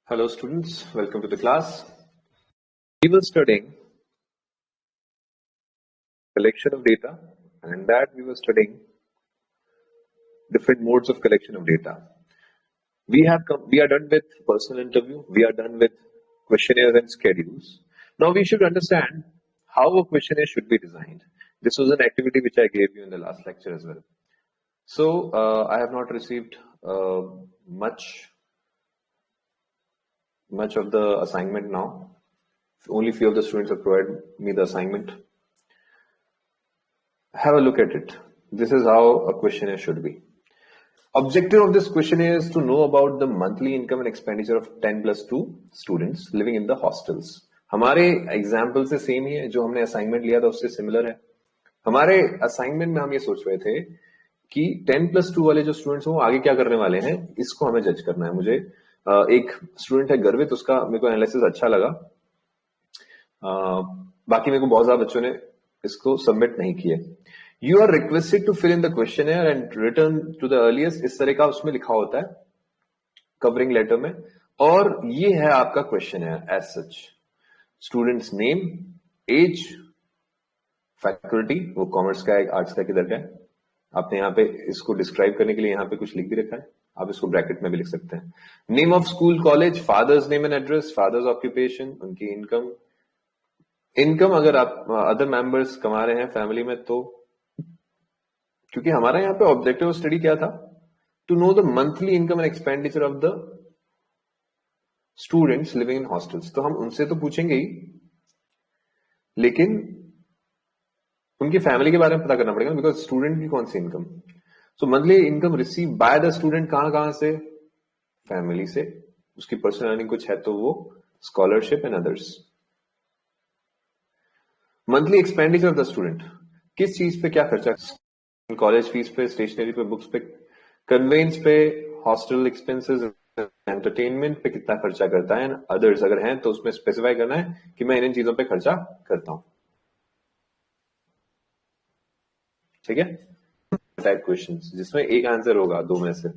Hello students, welcome to the class. We were studying collection of data, and in that we were studying different modes of collection of data. We are done with personal interview, we are done with questionnaires and schedules. Now we should understand how a questionnaire should be designed. This was an activity which I gave you in the last lecture as well. So I have not received much of the assignment now. Only few of the students have provided me the assignment. Have a look at it. This is how a questionnaire should be. Objective of this questionnaire is to know about the monthly income and expenditure of 10+2 students living in the hostels. हमारे example से same ही है, जो हमने assignment लिया था उससे similar है. हमारे असाइनमेंट में हम ये सोच रहे थे कि 10+2 वाले जो स्टूडेंट्स हैं वो आगे क्या करने वाले हैं, इसको हमें जज करना है. मुझे एक स्टूडेंट है गर्वित, उसका मेरे को एनालिसिस अच्छा लगा. बाकी मेरे को बहुत ज्यादा बच्चों ने इसको सबमिट नहीं किए. You are requested to fill in the questionnaire and return to the earliest. इस तरह का उसमें लिखा होता है कवरिंग लेटर में, और ये है आपका questionnaire as such. Students name, age, faculty, वो कॉमर्स का है, आर्ट्स का, किधर का है. आपने यहाँ पे इसको डिस्क्राइब करने के लिए यहाँ पे कुछ लिख भी रखा है, आप इसको ब्रैकेट में भी लिख सकते हैं. Name of school, college, father's name and address, father's occupation, उनकी इनकम अगर आप अदर मेंबर्स कमा रहे हैं फैमिली में तो, क्योंकि हमारा यहाँ पे ऑब्जेक्टिव स्टडी क्या था, to know the monthly income and expenditure of the students living in hostels. तो हम उनसे तो पूछेंगे ही, लेकिन उनकी फैमिली के बारे में पता करना पड़ेगा, बिकॉज स्टूडेंट की कौन सी income. So monthly income receive by the student कहां से, फैमिली से. उसकी पर्सनल अर्निंग कुछ है तो वो scholarship and others. Monthly expenditure of the student, किस चीज पे क्या खर्चा, कॉलेज फीस पे, स्टेशनरी पे, बुक्स पे, कन्वेंस पे, हॉस्टल एक्सपेंसेस, एंटरटेनमेंट पे कितना खर्चा करता है, अदर्स अगर हैं तो उसमें स्पेसिफाई करना है कि मैं इन चीजों पे खर्चा करता हूं. ठीक है. टाइप क्वेश्चंस जिसमें एक आंसर होगा दो में से.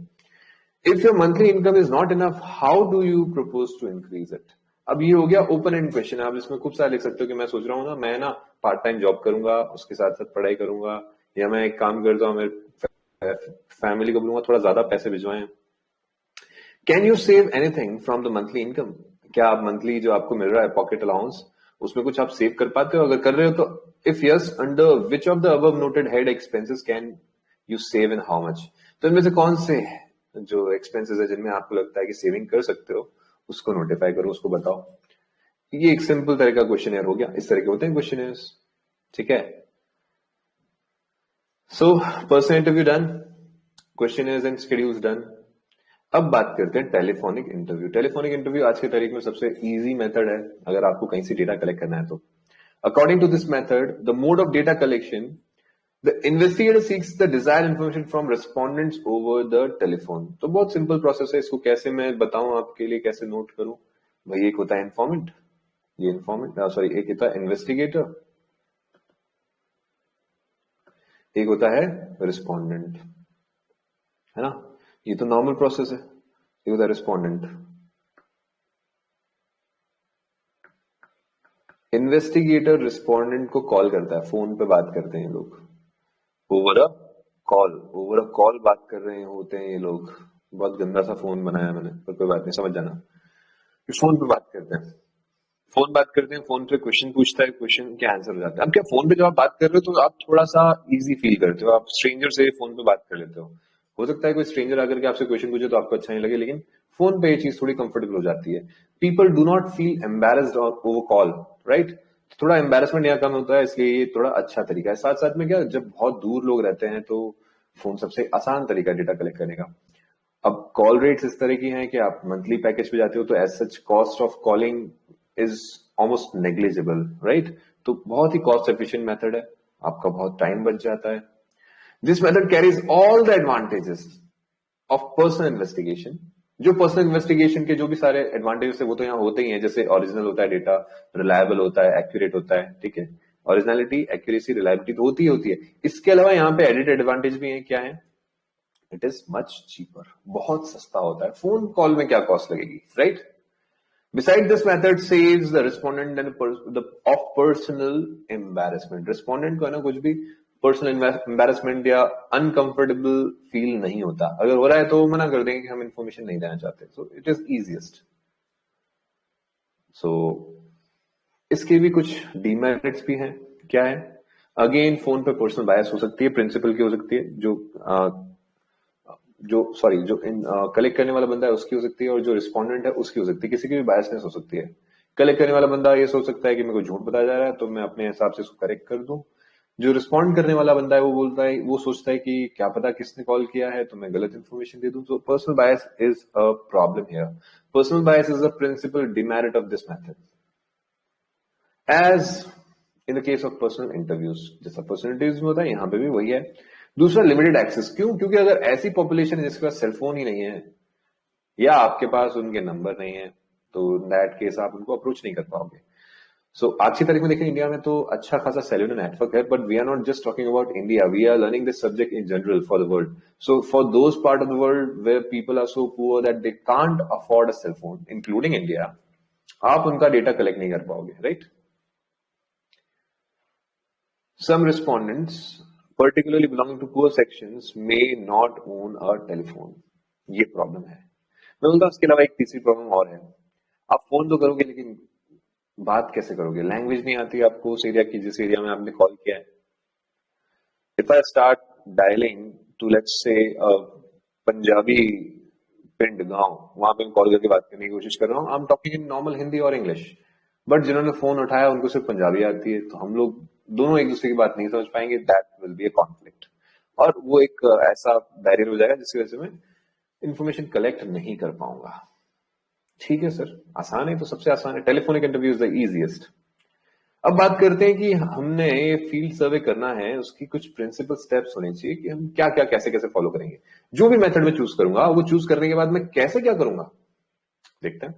If your monthly income is not enough, how do you propose to increase it. अब ये हो गया ओपन एंड क्वेश्चन. आप इसमें खूब सारे लिख सकते हो कि मैं सोच रहा हूँ ना, मैं ना पार्ट टाइम जॉब करूंगा, उसके साथ साथ पढ़ाई करूंगा, या मैं एक काम करता हूँ, मेरे फैमिली को बोलूंगा थोड़ा ज्यादा पैसे भिजवाएं. Can you save anything from the monthly income. क्या आप मंथली जो आपको मिल रहा है पॉकेट अलाउंस, उसमें कुछ आप सेव कर पाते हो. अगर कर रहे हो तो if yes, under which of the above noted head expenses can you save and how much. तो इनमें से कौन से जो एक्सपेंसेस है जिनमें आपको लगता है कि सेविंग कर सकते हो, उसको नोटिफाई करो, उसको बताओ. ये एक सिंपल तरह का क्वेश्चनर हो गया. इस तरह के होते हैं क्वेश्चनर्स. ठीक है. So personal interview done, questioners and schedules done. अब बात करते हैं टेलीफोनिक इंटरव्यू. टेलीफोनिक इंटरव्यू आज की तारीख में सबसे इजी मेथड है अगर आपको कहीं से डेटा कलेक्ट करना है तो. According to this method, the mode of data collection, the investigator seeks the desired information from respondents over the telephone. तो बहुत सिंपल प्रोसेस है. इसको कैसे मैं बताऊं आपके लिए, कैसे नोट करूं भाई. एक होता है इन्फॉर्मेंट, ये इन्फॉर्मेंट सॉरी, एक होता है इन्वेस्टिगेटर, एक होता है रिस्पोंडेंट, है ना. ये तो नॉर्मल प्रोसेस है. एक होता है रिस्पोंडेंट. इन्वेस्टिगेटर रिस्पोंडेंट को कॉल करता है, फोन पे बात करते हैं लोग, ओवर अ कॉल बात कर रहे होते हैं ये लोग. बहुत गंदा सा फोन बनाया मैंने, पर कोई बात नहीं, समझ जाना. फोन पे बात करते हैं, फोन पे क्वेश्चन पूछता है, क्वेश्चन के आंसर हो जाता है. अब क्या फोन पे जब आप बात कर रहे हो तो आप थोड़ा सा इजी फील करते हो, आप स्ट्रेंजर से फोन पे बात कर लेते हो सकता है कोई स्ट्रेंजर आकर के आपसे क्वेश्चन पूछे तो आपको अच्छा नहीं लगे, लेकिन फोन पे ये चीज थोड़ी कंफर्टेबल हो जाती है. People do not feel embarrassed over call, right. थोड़ा एम्बेरसमेंट यहाँ कम होता है, इसलिए ये थोड़ा अच्छा तरीका है. साथ साथ में क्या, जब बहुत दूर लोग रहते हैं तो फोन सबसे आसान तरीका है डेटा कलेक्ट करने का. अब कॉल रेट्स इस तरह की हैं कि आप मंथली पैकेज पे जाते हो तो as such cost of calling is almost negligible, right. तो बहुत ही कॉस्ट एफिशिएंट मेथड है, आपका बहुत टाइम बच जाता है. This method carries all the advantages of personal investigation. जो पर्सनल इन्वेस्टिगेशन के जो भी सारे एडवांटेजेस है वो तो यहाँ होते ही हैं, जैसे ओरिजिनल होता है डेटा, रिलायबल होता है, एक्यूरेट होता है. ठीक है. ओरिजिनलिटी, एक्यूरेसी, रिलायबिलिटी तो होती है. इसके अलावा यहाँ पे एडिट एडवांटेज भी है. क्या है? It is much cheaper. बहुत सस्ता होता है. फोन कॉल में क्या कॉस्ट लगेगी, right. Besides, this method saves the respondent of personal embarrassment. Respondent को है ना कुछ भी पर्सनल एम्बेरसमेंट या अनकंफर्टेबल फील नहीं होता. अगर हो रहा है तो मना कर देंगे कि हम इंफॉर्मेशन नहीं देना चाहते. So it is easiest. So इसके भी कुछ डीमेरिट्स भी हैं. क्या है? अगेन फोन पे पर्सनल बायस हो सकती है, प्रिंसिपल की हो सकती है, जो कलेक्ट करने वाला बंदा है उसकी हो सकती है, और जो रिस्पोंडेंट है उसकी हो सकती है. किसी की भी बायसनेस हो सकती है. कलेक्ट करने वाला बंदा ये सोच सकता है कि मेरे को झूठ बताया जा रहा है तो मैं अपने हिसाब से उसको करेक्ट कर दूं. जो रिस्पॉन्ड करने वाला बंदा है वो सोचता है कि क्या पता किसने कॉल किया है तो मैं गलत इन्फॉर्मेशन दे दूं. So personal bias is a problem here. Personal bias is a principal demerit of this method. As in the case of personal interviews, जैसा पर्सनल इंटरव्यूज में होता है यहां पे भी वही है. दूसरा, लिमिटेड एक्सेस. क्यों? क्योंकि अगर ऐसी पॉपुलेशन है जिसके पास सेलफोन ही नहीं है या आपके पास उनके नंबर नहीं है तो इन दैट केस आप उनको अप्रोच नहीं कर पाओगे. सो आज की तारीख में देखें इंडिया में तो अच्छा खासा सेल्युलर नेटवर्क है, but we are not just talking about India, we are learning this subject in general for the world. So for those part of the world where people are so poor that they can't afford a cellphone, including India, आप उनका data collect नहीं कर पाओगे, right? Some respondents, particularly belonging to poor sections, may not own a telephone. ये problem है. मैं बोलता हूं उसके अलावा एक तीसरी प्रॉब्लम और है. आप फोन तो करोगे लेकिन बात कैसे करोगे? लैंग्वेज नहीं आती आपको उस एरिया की जिस एरिया में आपने कॉल किया है. If I start dialling to let's say Punjabi पिंड गांव, वहां पे मैं कॉल करके बात करने की कोशिश कर रहा हूँ. I am talking in normal Hindi और इंग्लिश, बट जिन्होंने फोन उठाया उनको सिर्फ पंजाबी आती है, तो हम लोग दोनों एक दूसरे की बात नहीं समझ पाएंगे. That will be a conflict, और वो एक ऐसा बैरियर हो जाएगा जिसकी वजह से मैं इंफॉर्मेशन कलेक्ट नहीं कर पाऊंगा. ठीक है सर, आसान है तो सबसे आसान है. Telephonic interview is the easiest. अब बात करते हैं कि हमने ये फील्ड सर्वे करना है, उसकी कुछ प्रिंसिपल स्टेप्स होने चाहिए कि हम क्या क्या कैसे कैसे फॉलो करेंगे. जो भी मेथड में चूज करूंगा वो चूज करने के बाद मैं कैसे क्या करूंगा देखते हैं.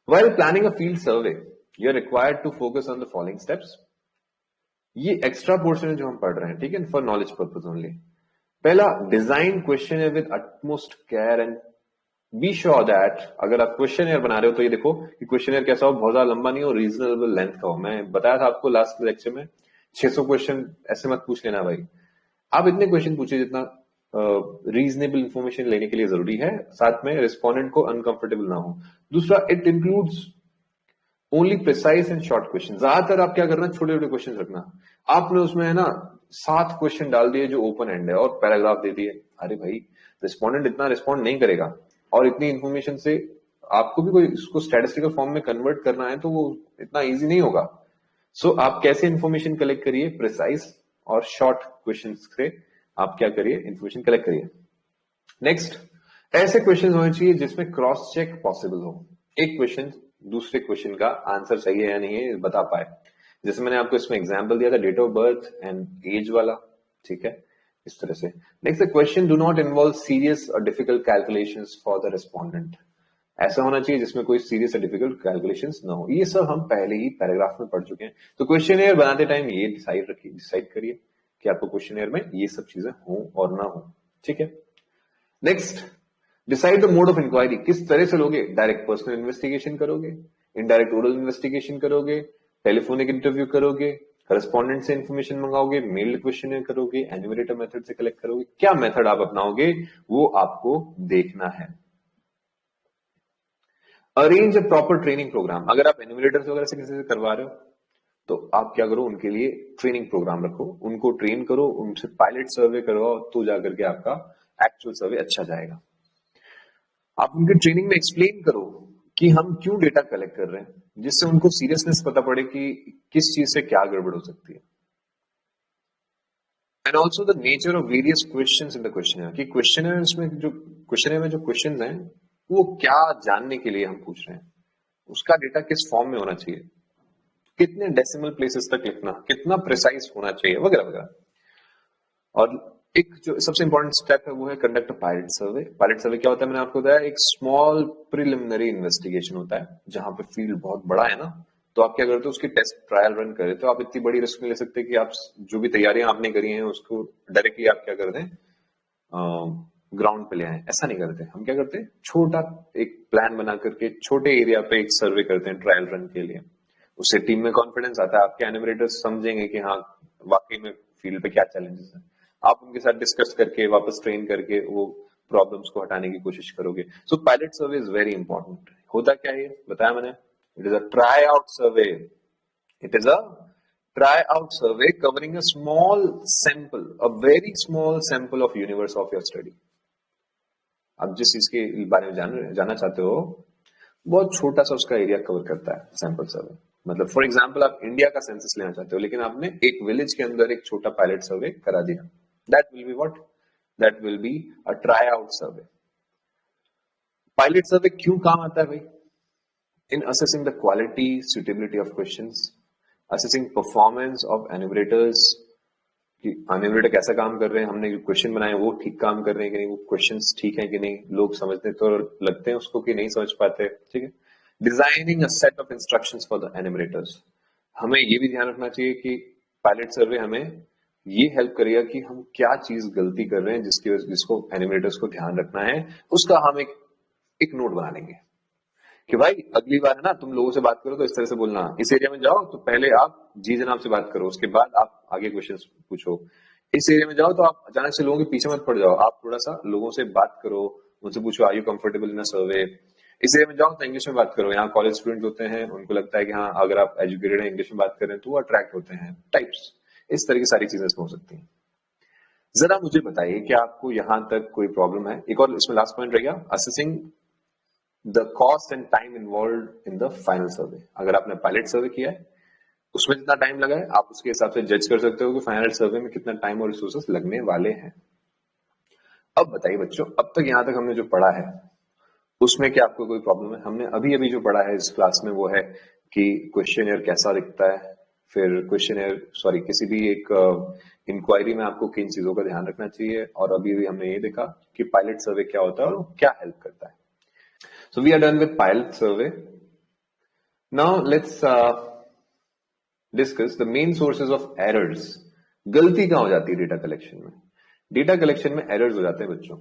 While planning a field survey, you are required to focus on the following steps. ये एक्स्ट्रा पोर्शन है जो हम पढ़ रहे हैं, ठीक है, फॉर नॉलेज पर्पज ओनली. पहला, design question with utmost care and be sure that अगर आप क्वेश्चन बना रहे हो तो ये देखो कि क्वेश्चन कैसा हो, बहुत ज्यादा लंबा नहीं हो, रीजनेबल लेंथ का हो. मैं बताया था आपको लास्ट लेक्चर में 600 क्वेश्चन ऐसे मत पूछ लेना भाई. आप इतने क्वेश्चन पूछिए जितना रीजनेबल इंफॉर्मेशन लेने के लिए जरूरी है, साथ में रिस्पोंडेंट को अनकंफर्टेबल ना हो. दूसरा, it includes only precise and short question. ज्यादातर आप क्या करना, छोटे छोटे क्वेश्चन रखना. आपने उसमें है ना 7 क्वेश्चन डाल दिए जो ओपन एंड है और पैराग्राफ दे दिए. अरे भाई, रिस्पोंडेंट इतना रिस्पॉन्ड नहीं करेगा, और इतनी इंफॉर्मेशन से आपको भी कोई इसको स्टैटिस्टिकल फॉर्म में कन्वर्ट करना है तो वो इतना इजी नहीं होगा. सो आप कैसे इंफॉर्मेशन कलेक्ट करिए, प्रिसाइज और शॉर्ट क्वेश्चन से आप क्या करिए, इंफॉर्मेशन कलेक्ट करिए. नेक्स्ट, ऐसे क्वेश्चन होने चाहिए जिसमें क्रॉस चेक पॉसिबल हो. एक क्वेश्चन दूसरे क्वेश्चन का आंसर सही है या नहीं है बता पाए. जैसे मैंने आपको इसमें एग्जांपल दिया था, date of birth and age वाला, ठीक है, इस तरह से. Next, the question do not involve serious और difficult calculations for the respondent. ऐसा होना चाहिए जिसमें कोई सीरियस और डिफिकल्ट कैलकुलेशंस ना हो. ये सब हम पहले ही पैराग्राफ में पढ़ चुके हैं. तो क्वेश्चन बनाते टाइम ये डिसाइड करिए कि आपको क्वेश्चन में ये सब चीजें हो और ना हो. ठीक है. Next, decide the mode of inquiry. किस तरह से लोगे? डायरेक्ट पर्सनल इन्वेस्टिगेशन करोगे, इनडायरेक्ट ओरल इन्वेस्टिगेशन करोगे, टेलीफोनिक इंटरव्यू करोगे, करस्पॉन्डेंट से इंफॉर्मेशन मंगाओगे, मेल क्वेश्चन करोगे, एन्यूमरेटर मेथड से कलेक्ट करोगे. क्या मेथड आप अपनाओगे वो आपको देखना है. Arrange a proper training programme. अगर आप एन्यूमरेटर्स वगैरह से किसी से करवा रहे हो तो आप क्या करो, उनके लिए ट्रेनिंग प्रोग्राम रखो, उनको ट्रेन करो, उनसे पायलट सर्वे करवाओ, तो जाकर के आपका एक्चुअल सर्वे अच्छा जाएगा. आप उनके ट्रेनिंग में एक्सप्लेन करो कि हम क्यों डेटा कलेक्ट कर रहे हैं, जिससे उनको सीरियसनेस पता पड़े कि किस चीज से क्या गड़बड़ हो सकती है. And also the nature of various questions in the questionnaire. कि क्वेश्चनर में जो क्वेश्चंस हैं वो क्या जानने के लिए हम पूछ रहे हैं, उसका डेटा किस फॉर्म में होना चाहिए, कितने डेसिमल प्लेसेस तक लिखना, कितना प्रिसाइज होना चाहिए, वगैरह वगैरह. और एक जो सबसे इंपॉर्टेंट स्टेप है वो है conduct a pilot survey. Pilot survey क्या होता है, मैंने आपको बताया, एक स्मॉल प्रिलिमिनरी इन्वेस्टिगेशन होता है जहां पे फील्ड बहुत बड़ा है ना, तो आप क्या करते हो, उसकी टेस्ट ट्रायल रन करे. तो आप इतनी बड़ी रिस्क नहीं ले सकते कि आप जो भी तैयारियां आपने करी हैं उसको डायरेक्टली आप क्या कर दें, ग्राउंड पे ले आए, ऐसा नहीं करते। हम क्या करते हैं, छोटा एक प्लान बना करके छोटे एरिया पे एक सर्वे करते हैं ट्रायल रन के लिए। उससे टीम में कॉन्फिडेंस आता है, आपके एनिमेटर्स समझेंगे कि हाँ वाकई में फील्ड पे क्या चैलेंजेस है। आप उनके साथ डिस्कस करके वापस ट्रेन करके वो प्रॉब्लम्स को हटाने की कोशिश करोगे। So pilot survey is very important. होता क्या है, बताया मैंने, it is a try out survey. It is a try-out survey covering a small sample, a very small sample of universe of your study. आप जिस चीज के बारे में जानना चाहते हो, बहुत छोटा सा उसका एरिया कवर करता है सैंपल सर्वे। मतलब फॉर एग्जांपल आप इंडिया का सेंसस लेना चाहते हो, लेकिन आपने एक विलेज के अंदर एक छोटा पायलट सर्वे करा दिया। That will be what, that will be a try out survey. Pilot survey क्यों काम आता है भाई? In assessing the quality suitability of questions, assessing performance of enumerators, कि एन्यूमरेटर कैसा काम कर रहे हैं, हमने जो क्वेश्चन बनाए वो ठीक काम कर रहे हैं कि नहीं, वो क्वेश्चंस ठीक है कि नहीं, लोग समझते तो लगते हैं उसको कि नहीं समझ पाते। ठीक है। Designing a set of instructions for the enumerators. हमें ये भी ध्यान रखना चाहिए कि पायलट सर्वे हमें ये हेल्प करेगा कि हम क्या चीज गलती कर रहे हैं, जिसको एन्यूमरेटर्स को ध्यान रखना है, उसका हम एक नोट बना लेंगे कि भाई अगली बार है ना, तुम लोगों से बात करो तो इस तरह से बोलना, इस एरिया में जाओ तो पहले आप जी जनाब से बात करो, उसके बाद आप आगे क्वेश्चन पूछो। इस एरिया में जाओ तो आप अचानक से लोगों के पीछे मत पड़ जाओ, आप थोड़ा सा लोगों से बात करो, उनसे पूछो आर यू कंफर्टेबल इन अ सर्वे। इस एरिया में जाओ तो इंग्लिश में बात करो, यहाँ कॉलेज स्टूडेंट होते हैं, उनको लगता है कि हाँ अगर आप एजुकेटेड है, इंग्लिश में बात कर रहे हैं तो वो अट्रैक्ट होते हैं, टाइप्स। इस तरह की सारी चीजें हो सकती हैं। जरा मुझे बताइए कि आपको यहां तक कोई प्रॉब्लम है? एक और इसमें लास्ट पॉइंट रह गया, assessing the cost and time involve in the final survey. अगर आपने पायलट सर्वे किया है, उसमें जितना टाइम लगा है, आप उसके हिसाब से जज कर सकते हो कि फाइनल सर्वे में कितना टाइम और रिसोर्सेस लगने वाले हैं। अब बताइए बच्चों, अब तक यहां तक हमने जो पढ़ा है उसमें क्या आपको कोई प्रॉब्लम है? हमने अभी अभी जो पढ़ा है इस क्लास में वो है कि क्वेश्चन कैसा दिखता है, फिर क्वेश्चन सॉरी किसी भी एक इंक्वायरी में आपको किन चीजों का ध्यान रखना चाहिए, और अभी भी हमने ये देखा कि पायलट सर्वे क्या होता है और क्या हेल्प करता है। So we are done with pilot survey. Now let's discuss the main sources of errors. गलती कहां हो जाती है डेटा कलेक्शन में? डेटा कलेक्शन में एरर्स हो जाते हैं बच्चों,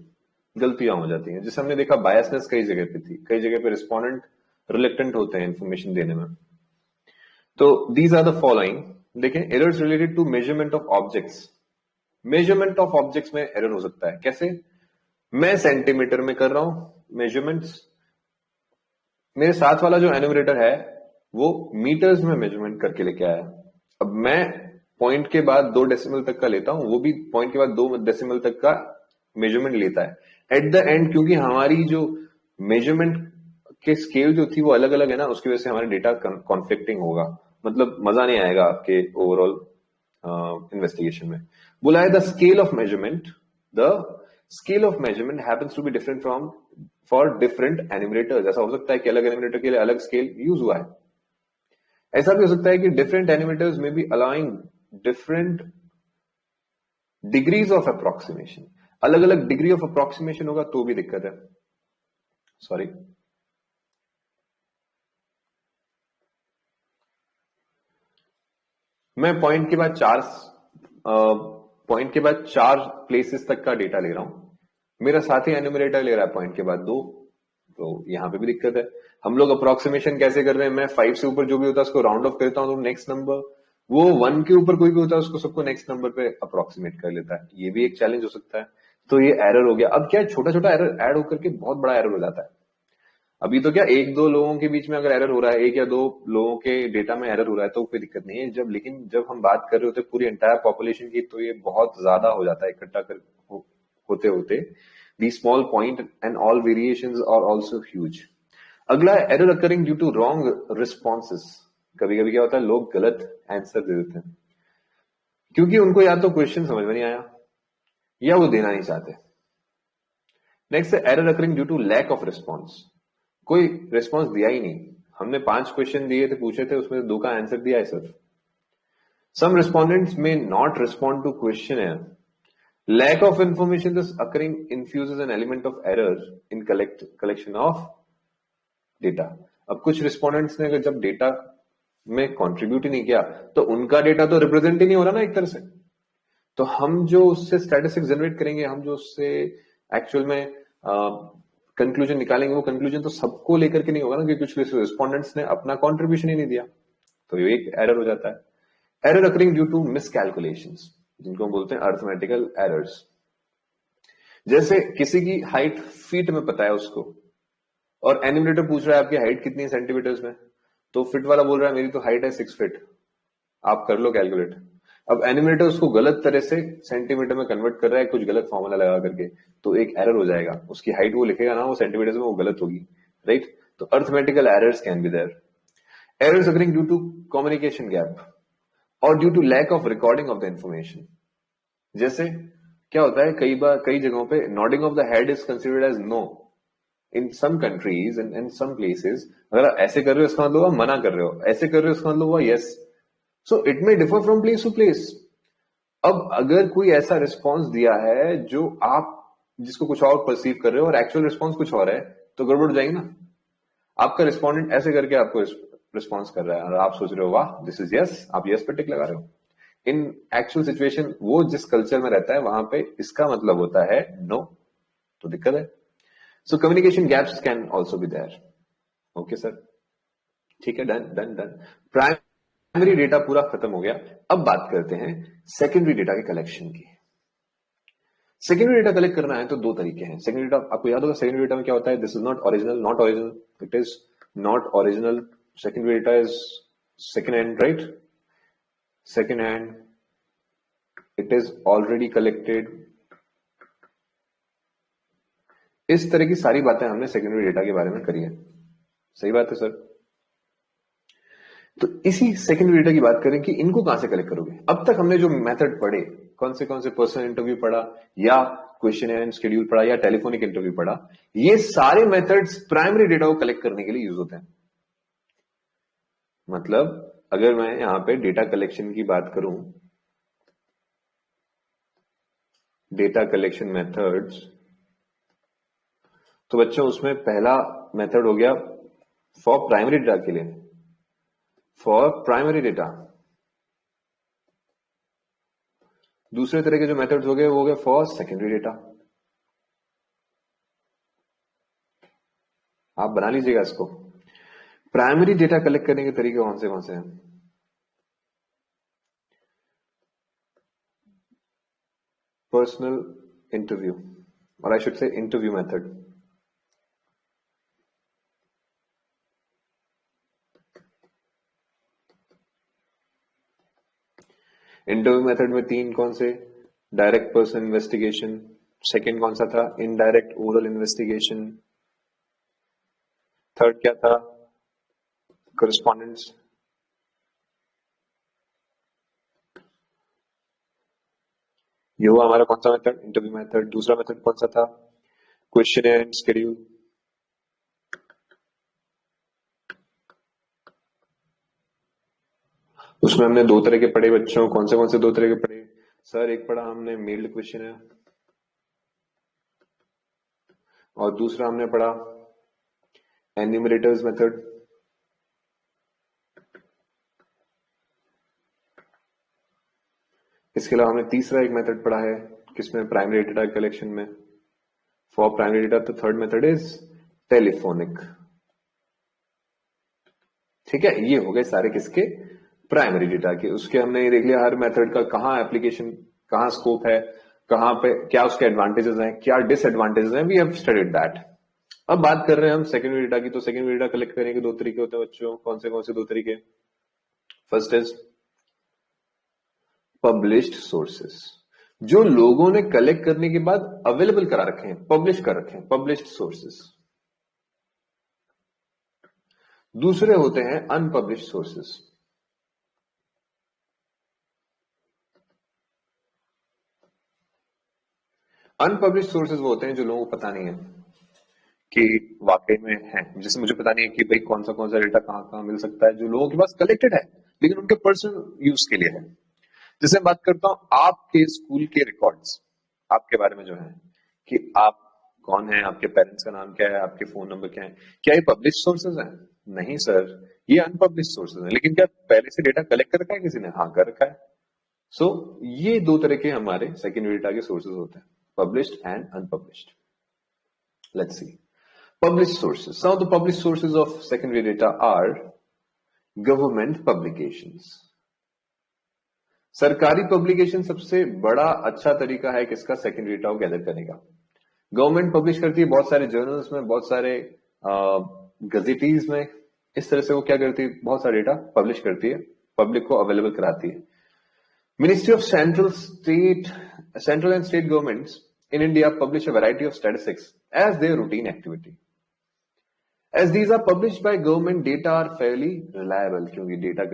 गलतियां हो जाती हैं। जैसे हमने देखा बायसनेस कई जगह पे थी, कई जगह पे रिस्पोंडेंट रिलेक्टेंट होते हैं इंफॉर्मेशन देने में। तो दीज आर द फॉलोइंग। देखें, errors related to measurement of objects. Measurement of objects में एरर हो सकता है। कैसे? मैं सेंटीमीटर में कर रहा हूं मेजरमेंट्स, मेरे साथ वाला जो एन्यूमरेटर है वो मीटर्स में मेजरमेंट करके लेके आया। अब मैं पॉइंट के बाद 2 डेसिमल तक का लेता हूं, वो भी पॉइंट के बाद 2 डेसिमल तक का मेजरमेंट लेता है। एट द एंड क्योंकि हमारी जो मेजरमेंट के स्केल जो थी वो अलग अलग है ना, उसकी वजह से हमारा डेटा कॉन्फ्लिक्टिंग होगा, मतलब मजा नहीं आएगा आपके ओवरऑल इन्वेस्टिगेशन में। बोला है the scale of measurement, the scale of measurement happens to be different from for different enumerators. ऐसा हो सकता है कि अलग एनिमरेटर के लिए अलग स्केल यूज हुआ है। ऐसा भी हो सकता है कि डिफरेंट एनिमेटर्स में be allowing different degrees of approximation. अलग अलग डिग्री ऑफ अप्रोक्सीमेशन होगा तो भी दिक्कत है। सॉरी, मैं पॉइंट के बाद 4 प्लेसेस तक का डेटा ले रहा हूं, मेरा साथी एन्यूमरेटर ले रहा है पॉइंट के बाद 2, तो यहां पे भी दिक्कत है। हम लोग अप्रोक्सीमेशन कैसे कर रहे हैं? मैं 5 से ऊपर जो भी होता है उसको राउंड ऑफ करता हूं तो नेक्स्ट नंबर, वो 1 के ऊपर कोई भी होता है उसको सबको नेक्स्ट नंबर पे अप्रोक्सीमेट कर लेता है। ये भी एक चैलेंज हो सकता है। तो ये एरर हो गया। अब क्या छोटा छोटा एरर ऐड होकर के बहुत बड़ा एरर हो जाता है। अभी तो क्या 1-2 लोगों के बीच में अगर एरर हो रहा है, 1 या 2 लोगों के डेटा में एरर हो रहा है तो कोई दिक्कत नहीं है। लेकिन जब हम बात कर रहे होते पूरी एंटायर पॉपुलेशन की, तो ये बहुत ज्यादा हो जाता है इकट्ठा कर होते होते। The small point and all variations are also huge. अगला है error occurring due to wrong responses. कभी कभी क्या होता है, लोग गलत आंसर दे देते हैं क्योंकि उनको या तो क्वेश्चन समझ में नहीं आया या वो देना नहीं चाहते। नेक्स्ट है error occurring due to lack of response. कोई रिस्पॉन्स दिया ही नहीं, हमने 5 क्वेश्चन दिए थे, पूछे थे, उसमें 2 का आंसर दिया है सिर्फ। Some respondents may not respond to question. Lack of information this occurring infuses an element of error in collection of data. अब कुछ रिस्पोंडेंट्स ने अगर जब डेटा में कंट्रीब्यूट ही नहीं किया तो उनका डेटा तो रिप्रेजेंट ही नहीं हो रहा ना एक तरह से। तो हम जो उससे स्टैटिस्टिक्स जनरेट करेंगे, हम जो उससे एक्चुअल में कंक्लूजन निकालेंगे, वो कंक्लूजन तो सबको लेकर के नहीं होगा ना, क्योंकि कुछ रिस्पॉन्डेंट्स ने अपना कॉन्ट्रीब्यूशन ही नहीं दिया, तो ये एक एरर हो जाता है। एरर अकरिंग ड्यू टू मिसकैलकुलेशंस, जिनको हम बोलते हैं अर्थमेटिकल एरर्स। जैसे किसी की हाइट फीट में पता है उसको, और एनिमेटर पूछ रहा है आपकी हाइट कितनी है सेंटीमीटर्स में, तो फिट वाला बोल रहा है मेरी तो हाइट है 6 फीट, आप कर लो कैलकुलेट। अब एनिमेटर उसको गलत तरह से सेंटीमीटर में कन्वर्ट कर रहा है, कुछ गलत फॉर्मूला लगा करके, तो एक एरर हो जाएगा, उसकी हाइट वो लिखेगा ना वो सेंटीमीटर में, वो गलत होगी, राइट। तो arithmetical errors can be there. Errors occurring due to communication gap और due to lack of recording of the information. जैसे क्या होता है, कई बार कई जगहों पे nodding of the head is considered as no in some countries and in some places. अगर आप ऐसे कर रहे हो इसका मतलब आप मना कर रहे हो, ऐसे कर रहे हो इसका मतलब yes. So it may differ from place to place. अब अगर कोई ऐसा रिस्पॉन्स दिया है जो आप जिसको कुछ और परसीव कर रहे हो और एक्चुअल रिस्पॉन्स कुछ और है, तो गड़बड़ हो जाएगी ना। आपका रिस्पॉन्डेंट ऐसे करके आपको रिस्पॉन्स कर रहा है और आप सोच रहे हो वाह दिस इज यस, आप यस पे टिक लगा रहे हो। इन एक्चुअल सिचुएशन वो जिस कल्चर में रहता है वहां पे इसका मतलब होता है नो, तो दिक्कत है। So communication gaps can also be there. Okay sir, ठीक है, done done done. Primary data पूरा खत्म हो गया। अब बात करते हैं सेकेंडरी डेटा के कलेक्शन की। सेकेंडरी डेटा कलेक्ट करना है तो दो तरीके हैं। सेकेंडरी डेटा आपको याद होगा, सेकेंडरी डेटा में क्या होता है, this is not original, not original, it is not original. Secondary data is second hand, right, second hand, it is already collected. इस तरह की सारी बातें हमने सेकेंडरी डेटा के बारे में करी है, सही बात है सर। तो इसी सेकेंडरी डेटा की बात करें कि इनको कहां से कलेक्ट करोगे। अब तक हमने जो मेथड पढ़े, कौन से पर्सनल इंटरव्यू पढ़ा, या क्वेश्चन एंड शेड्यूल पढ़ा, या टेलीफोनिक इंटरव्यू पढ़ा, ये सारे मेथड्स प्राइमरी डेटा को कलेक्ट करने के लिए यूज होते हैं। मतलब अगर मैं यहां पे डेटा कलेक्शन की बात करूं, डेटा कलेक्शन मेथड्स, तो बच्चों उसमें पहला मेथड हो गया फॉर प्राइमरी डेटा के लिए, फॉर प्राइमरी डेटा। दूसरे तरह के जो मेथड्स हो गए वो हो गए फॉर सेकेंडरी डेटा। आप बना लीजिएगा इसको। प्राइमरी डेटा कलेक्ट करने के तरीके कौन से हैं। पर्सनल इंटरव्यू, और I should say interview method. Interview method में तीन कौन से, डायरेक्ट पर्सन इन्वेस्टिगेशन, सेकेंड कौन सा था, इनडायरेक्ट ओरल इन्वेस्टिगेशन, थर्ड क्या था, करस्पॉन्डेंस। ये हुआ हमारा कौन सा मेथड, इंटरव्यू मेथड। दूसरा मेथड कौन सा था, क्वेश्चन एंड शेड्यूल। उसमें हमने दो तरह के पढ़े बच्चों, कौन से दो तरह के पढ़े सर। एक पढ़ा हमने मेल्ड क्वेश्चन है, और दूसरा हमने पढ़ा एन्यूमरेटर्स मेथड। इसके अलावा हमने तीसरा एक मेथड पढ़ा है किसमें, प्राइमरी डेटा कलेक्शन में, फॉर प्राइमरी डेटा। तो थर्ड मेथड इज टेलीफोनिक। ठीक है, ये हो गए सारे किसके, प्राइमरी डेटा के। उसके हमने ये देख लिया हर मेथड का कहां एप्लीकेशन, कहां स्कोप है, कहां पे क्या उसके एडवांटेजेस हैं, क्या डिसएडवांटेजेस हैं, वी हैव स्टडीड दैट। अब बात कर रहे हैं हम सेकेंडरी डेटा की। तो सेकेंडरी डेटा कलेक्ट करने के दो तरीके होते हैं बच्चों, कौन से दो तरीके। फर्स्ट इज पब्लिश्ड सोर्सेस, जो लोगों ने कलेक्ट करने के बाद अवेलेबल करा रखे हैं, पब्लिश कर रखे हैं, पब्लिश्ड सोर्सेस। दूसरे होते हैं अनपब्लिश्ड सोर्सेस। अनपब्लिश्ड सोर्सेज वो होते हैं जो लोगों को पता नहीं है कि वाकई में है। जैसे मुझे पता नहीं है कि भाई कौन सा डेटा कहां कहां मिल सकता है, जो लोगों के पास कलेक्टेड है लेकिन उनके पर्सनल यूज के लिए है। जैसे मैं बात करता हूं आपके स्कूल के रिकॉर्ड्स, आपके बारे में जो है कि आप कौन है, आपके पेरेंट्स का नाम क्या है, आपके फोन नंबर क्या है, क्या ये पब्लिश सोर्सेज हैं? नहीं सर, ये अनपब्लिश सोर्सेज हैं। लेकिन क्या पहले से डेटा कलेक्ट कर रखा है किसी ने? हाँ, कर रखा है। सो ये दो तरह के हमारे सेकेंडरी डेटा के सोर्सेज होते हैं, published and unpublished. Let's see. Published sources. Some of the published sources of secondary data are government publications. सरकारी पब्लिकेशन सबसे बड़ा अच्छा तरीका है किसका, सेकेंडरी डेटा को गैदर करने का। गवर्नमेंट पब्लिश करती है बहुत सारे जर्नल्स में, बहुत सारे गजेटीज में, इस तरह से वो क्या करती है, बहुत सारा डेटा पब्लिश करती है, पब्लिक को अवेलेबल कराती है। Ministry of central and state governments in India publish a variety of statistics as their routine activity. As these are published by government, data are fairly reliable, क्योंकि data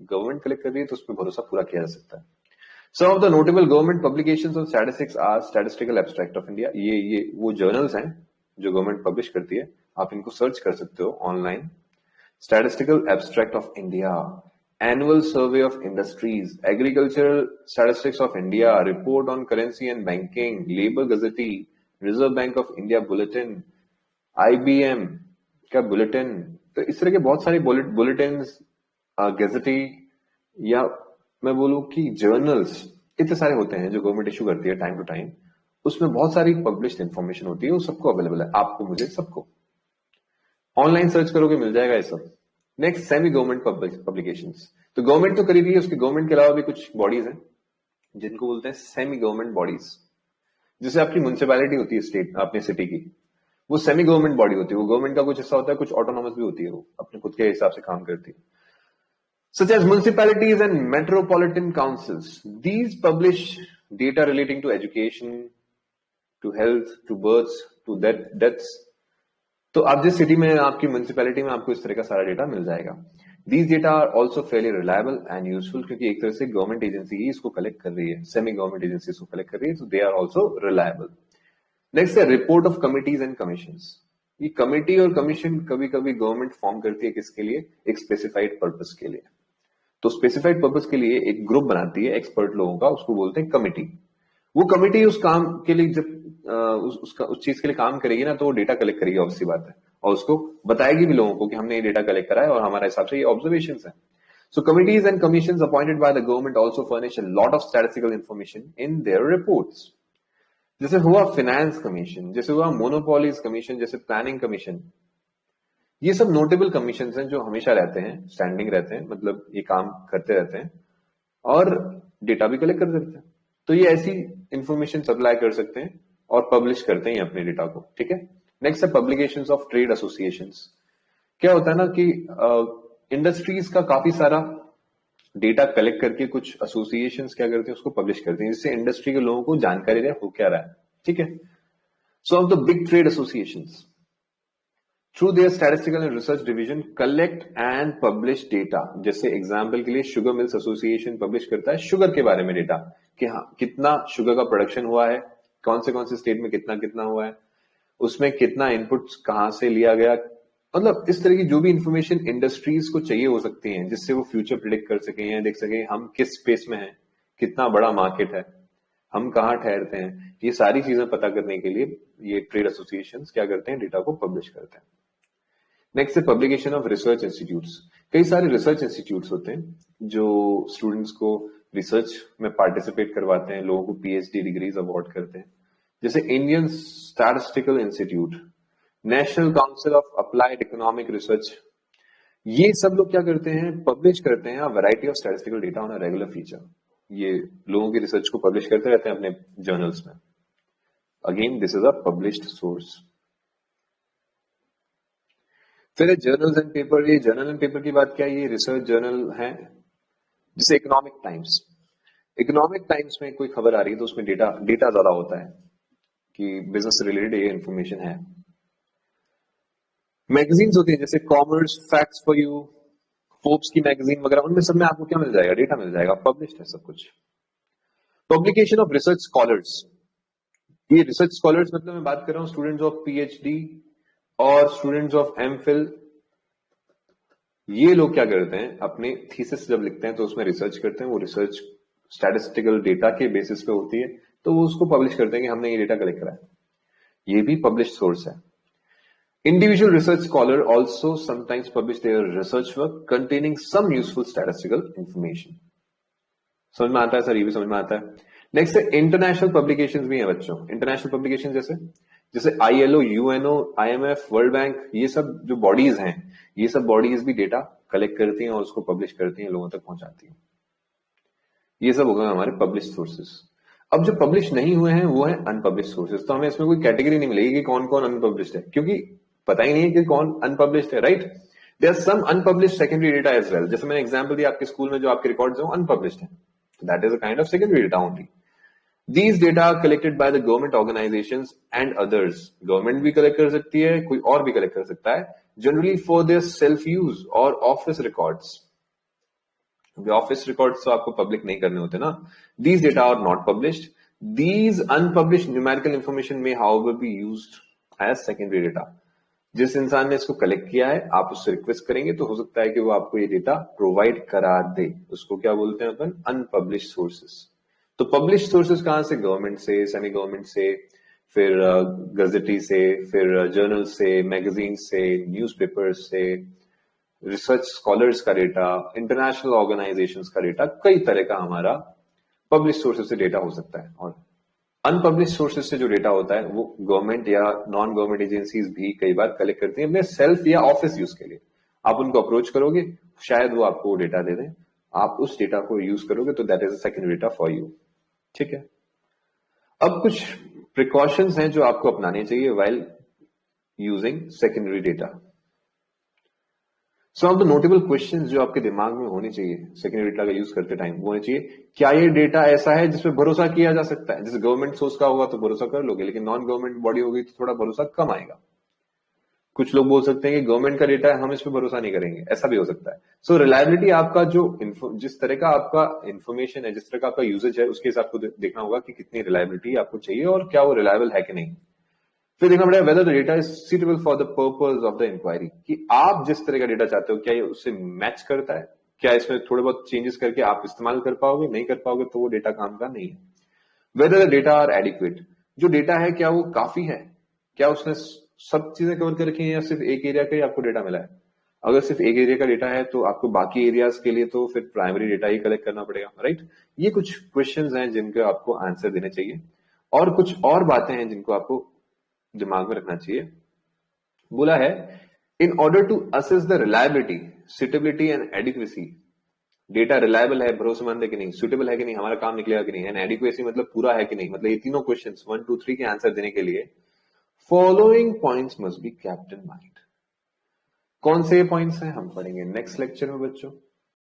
government collect कर रही है तो उस पर भरोसा पूरा किया जा सकता है। Some of the notable government publications on statistics are Statistical Abstract of India. ये वो journals हैं जो government publish करती है, आप इनको search कर सकते हो online. Statistical Abstract of India, Annual Survey of Industries, Agricultural Statistics of India, Report on Currency and Banking, Labour Gazette, Reserve Bank of India Bulletin, IBM का बुलेटिन। तो इस तरह के बहुत सारे बुलेटिन, गैजेटी, या मैं बोलूं कि जर्नल्स, इतने सारे होते हैं जो गवर्नमेंट इशू करती है टाइम टू टाइम। उसमें बहुत सारी पब्लिश्ड इंफॉर्मेशन होती है, वो सबको अवेलेबल है, आपको, मुझे, सबको। ऑनलाइन सर्च करोगे मिल जाएगा ये सब। Next, semi government publications. तो गवर्नमेंट तो करी रही है, उसके गवर्नमेंट के अलावा भी कुछ बॉडीज हैं जिनको बोलते हैं सेमी गवर्नमेंट बॉडीज। जैसे आपकी म्युनिसिपैलिटी होती है स्टेट, अपने सिटी की, वो सेमी गवर्नमेंट बॉडी होती है। वो गवर्नमेंट का कुछ हिस्सा होता है, कुछ ऑटोनॉमस भी होती है, वो अपने खुद के हिसाब से काम करती है। Such as municipalities and metropolitan councils, these publish data relating to education, to health, to births, to deaths. तो आप जिस सिटी में, आपकी म्युनिसिपैलिटी में, आपको इस तरह का सारा डेटा मिल जाएगा। These data are also fairly reliable and useful, क्योंकि एक तरह से गवर्नमेंट एजेंसी ही इसको कलेक्ट कर रही है, सेमी गवर्नमेंट एजेंसी इसको कलेक्ट कर रही है, so they are also reliable. Next है report of committees and commissions. ये कमिटी और कमीशन कभी कभी गवर्नमेंट फॉर्म करती है, किसके लिए, एक स्पेसिफाइड पर्पस के लिए। तो स्पेसिफाइड पर्पस के लिए एक ग्रुप बनाती है एक्सपर्ट लोगों का, उसको बोलते हैं कमिटी। वो कमिटी उस काम के लिए जब उस चीज के लिए काम करेगी ना, तो वो डेटा कलेक्ट करेगी, ऑब्वियसली बात है, और उसको बताएगी भी लोगों को कि हमने ये डेटा कलेक्ट करा है और हमारे हिसाब से ये ऑब्जर्वेशंस है। So committees and commissions appointed by the government also furnish a lot of statistical information in their reports. जैसे हुआ फाइनेंस कमीशन, जैसे हुआ मोनोपोलीज कमीशन, जैसे प्लानिंग कमीशन, ये सब नोटेबल कमीशन हैं जो हमेशा रहते हैं, स्टैंडिंग रहते हैं, मतलब ये काम करते रहते हैं और डेटा भी कलेक्ट करते रहते हैं। तो ये ऐसी इंफॉर्मेशन सप्लाई कर सकते हैं और पब्लिश करते हैं अपने डेटा को, ठीक है। नेक्स्ट है पब्लिकेशंस ऑफ ट्रेड एसोसिएशंस। क्या होता है ना कि इंडस्ट्रीज का काफी सारा डेटा कलेक्ट करके कुछ एसोसिएशंस क्या करते हैं, उसको पब्लिश करते हैं, जिससे इंडस्ट्री के लोगों को जानकारी रहे हो क्या रहा है, ठीक है। सो of the big trade associations through their statistical and research division collect and publish data. जैसे एग्जांपल के लिए शुगर मिल्स एसोसिएशन पब्लिश करता है शुगर के बारे में डेटा, कि हाँ कितना शुगर का प्रोडक्शन हुआ है, कौन से स्टेट में कितना कितना हुआ है, उसमें कितना इनपुट कहां से लिया गया, मतलब इस तरह की जो भी इंफॉर्मेशन इंडस्ट्रीज को चाहिए हो सकती है, जिससे वो फ्यूचर प्रिडिक्ट कर सके या देख सके हम किस स्पेस में हैं, कितना बड़ा मार्केट है, हम कहाँ ठहरते हैं, ये सारी चीजें पता करने के लिए ये ट्रेड एसोसिएशंस क्या करते हैं, डेटा को पब्लिश करते हैं। नेक्स्ट है पब्लिकेशन ऑफ रिसर्च इंस्टीट्यूट्स। कई सारे रिसर्च इंस्टीट्यूट्स होते हैं जो स्टूडेंट्स को रिसर्च में पार्टिसिपेट करवाते हैं, लोगों को पीएचडी डिग्रीज अवार्ड करते हैं, जैसे Indian statistical institute, national council of applied economic research. ये सब लोग क्या करते हैं, पब्लिश करते हैं variety of statistical data on a regular feature. ये लोगों की रिसर्च को पब्लिश करते रहते हैं अपने जर्नल्स में। Again this is a published source. फिर जर्नल्स एंड पेपर। ये जर्नल एंड पेपर की बात क्या है, ये रिसर्च जर्नल है, जैसे इकोनॉमिक टाइम्स। इकोनॉमिक टाइम्स में कोई खबर आ रही है तो उसमें डेटा ज्यादा होता है कि बिजनेस से रिलेटेड ये इंफॉर्मेशन है। मैगजीन्स होती है जैसे commerce, facts for you, Forbes की मैगजीन वगैरह, उनमें सब में आपको क्या मिल जाएगा, डेटा मिल जाएगा, पब्लिश्ड है सब कुछ। Publication of research scholars. ये रिसर्च स्कॉलर्स मतलब मैं बात कर रहा हूँ स्टूडेंट्स ऑफ पीएचडी और स्टूडेंट्स ऑफ एमफिल। ये लोग क्या करते हैं, अपने थीसिस जब लिखते हैं तो उसमें रिसर्च करते हैं, वो रिसर्च स्टैटिस्टिकल डेटा के बेसिस पे होती है, तो वो उसको पब्लिश करते हैं कि हमने ये डेटा कलेक्ट करा है। ये भी पब्लिश सोर्स है। Individual research scholar also sometimes publish their research work containing some useful statistical information. समझ में आता है सर, ये भी समझ में आता है। नेक्स्ट है इंटरनेशनल पब्लिकेशंस भी हैं बच्चों। इंटरनेशनल पब्लिकेशन जैसे जैसे ILO, UNO, IMF, world bank, ये सब जो बॉडीज हैं, ये सब बॉडीज भी डेटा कलेक्ट करती हैं और उसको पब्लिश करती हैं, लोगों तक पहुंचाती हैं। ये सब हो गए हमारे पब्लिश सोर्सेस। अब जो पब्लिश नहीं हुए हैं वो है अनपब्लिश सोर्सेस। तो हमें इसमें कोई कैटेगरी नहीं मिलेगी कि कौन कौन अनपब्लिश्ड है, क्योंकि पता ही नहीं है कि कौन अनपब्लिश्ड है, right. There are some unpublished secondary data as well. जैसे मैंने एग्जांपल दिया, आपके स्कूल में जो आपके रिकॉर्ड्स हैं वो अनपब्लिश्ड है, तो that is a kind of secondary data only. These data are collected by the government organizations and others. Government भी कलेक्ट कर सकती है, कोई और भी कलेक्ट कर सकता है, generally for their self use और ऑफिस रिकॉर्ड्स। ऑफिस रिकॉर्ड्स तो आपको पब्लिक नहीं करने होते ना। These data are not published. These unpublished numerical information may however be used as secondary data. जिस इंसान ने इसको कलेक्ट किया है, आप उससे रिक्वेस्ट करेंगे तो हो सकता है कि वो आपको ये डेटा प्रोवाइड करा दे। उसको क्या बोलते हैं अपन? Unpublished sources. तो पब्लिश सोर्सेस कहां से? गवर्नमेंट से, सेमी गवर्नमेंट से, फिर गजेटी से, फिर जर्नल से, मैगजीन से, न्यूज़पेपर से, रिसर्च स्कॉलर्स का डेटा, इंटरनेशनल ऑर्गेनाइजेशंस का डेटा, कई तरह का हमारा पब्लिश सोर्सेस से डेटा हो सकता है। और अनपब्लिश सोर्सेस से जो डेटा होता है वो गवर्नमेंट या नॉन गवर्नमेंट एजेंसीज भी कई बार कलेक्ट करती हैं अपने सेल्फ या ऑफिस यूज के लिए। आप उनको अप्रोच करोगे, शायद वो आपको डेटा दे दें, आप उस डेटा को यूज करोगे, तो that is a secondary data for you. ठीक है। अब कुछ प्रिकॉशंस हैं जो आपको अपनाने चाहिए while using secondary data. Some of the notable questions जो आपके दिमाग में होने चाहिए सेकेंडरी डेटा का यूज करते टाइम, वो होने चाहिए, क्या ये डेटा ऐसा है जिसपे भरोसा किया जा सकता है? जैसे गवर्नमेंट सोर्स का होगा तो भरोसा कर लोगे, लेकिन नॉन गवर्नमेंट बॉडी होगी तो थोड़ा भरोसा कम आएगा। कुछ लोग बोल सकते हैं कि गवर्नमेंट का डेटा है, हम इस पे भरोसा नहीं करेंगे, ऐसा भी हो सकता है। सो रिलायबिलिटी आपका जो जिस तरह का आपका इन्फॉर्मेशन है, जिस तरह का आपका यूजेज है, उसके हिसाब से देखना होगा कि कितनी रिलायबिलिटी आपको चाहिए और क्या वो रिलायबल है कि नहीं। फिर देखना पड़ेगा whether the data is suitable for the purpose of the inquiry, कि आप जिस तरह का डेटा चाहते हो क्या ये उससे मैच करता है, क्या इसमें थोड़े बहुत चेंजेस करके आप इस्तेमाल कर पाओगे, नहीं कर पाओगे तो वो डेटा काम का नहीं है। Whether the data are adequate, जो डेटा है क्या वो काफी है, क्या उसने सब चीजें कवर कर रखी हैं या सिर्फ एक एरिया का ही आपको डेटा मिला है। अगर सिर्फ एक एरिया का डेटा है तो आपको बाकी एरियाज के लिए तो फिर प्राइमरी डेटा ही कलेक्ट करना पड़ेगा, राइट। ये कुछ क्वेश्चंस हैं जिनके आपको आंसर देने चाहिए, और कुछ और बातें हैं जिनको आपको दिमाग में रखना चाहिए। बोला है, in order to assess the reliability, suitability and adequacy, data reliable है, भरोसेमंद है कि नहीं, सुटेबल है कि नहीं, हमारा काम निकलेगा कि नहीं, एंड एडिक्वेसी मतलब पूरा है कि नहीं, मतलब ये तीनों क्वेश्चंस 1 2 3 के आंसर देने के लिए following points must be kept in mind. कौन से पॉइंट्स हैं हम पढ़ेंगे नेक्स्ट लेक्चर में बच्चों।